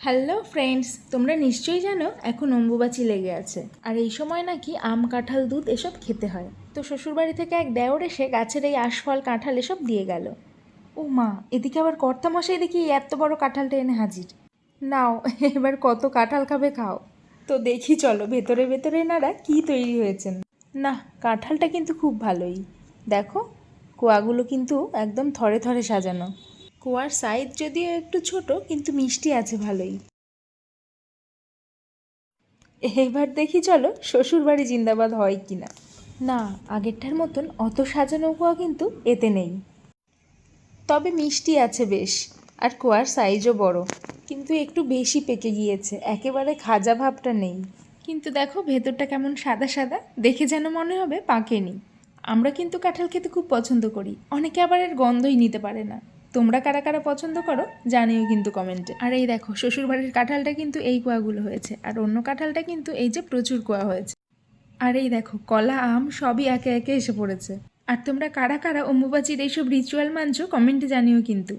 Hello friends, তোমরা নিশ্চয়ই জানো এখন অম্বুবাচী লেগে আছে। আর এই সময় নাকি আম, কাঁঠাল, দুধ এসব খেতে হয়। তো শ্বশুরবাড়ি থেকে এক দেওর এসে গাছের এই আশফল, কাঁঠাল এসব দিয়ে গেল। ও মা, এদিকে আবার কর্তামশাই দেখি এত বড় কাঁঠালটা এনে হাজির। নাও, এবার কত কাঁঠাল খাবে খাও। তো দেখি চলো ভেতরে ভেতরে এনারা কী তৈরি হয়েছেন। না, কাঁঠালটা কিন্তু খুব ভালোই। দেখো, কোয়াগুলো কিন্তু একদম থরে থরে সাজানো। কোয়ার সাইজ যদিও একটু ছোট, কিন্তু মিষ্টি আছে ভালোই। এবার দেখি চলো শ্বশুরবাড়ি জিন্দাবাদ হয় কি না। না, আগেরটার মতন অত সাজানো কোয়া কিন্তু এতে নেই, তবে মিষ্টি আছে বেশ। আর কোয়ার সাইজও বড়, কিন্তু একটু বেশি পেকে গিয়েছে, একেবারে খাজা ভাবটা নেই। কিন্তু দেখো ভেতরটা কেমন সাদা সাদা, দেখে যেন মনে হবে পাকেনি। আমরা কিন্তু কাঁঠাল খেতে খুব পছন্দ করি, অনেকে আবার এর গন্ধই নিতে পারে না। তোমরা কারা কারা পছন্দ করো জানিও কিন্তু কমেন্টে। আর এই দেখো শ্বশুরবাড়ির কাঁঠালটা কিন্তু এই কোয়াগুলো হয়েছে, আর অন্য কাঁঠালটা কিন্তু এই যে প্রচুর কোয়া হয়েছে। আর এই দেখো কলা, আম সবই একে একে এসে পড়েছে। আর তোমরা কারা কারা অম্বুবাচীর এইসব রিচুয়াল মানছো কমেন্টে জানিও কিন্তু।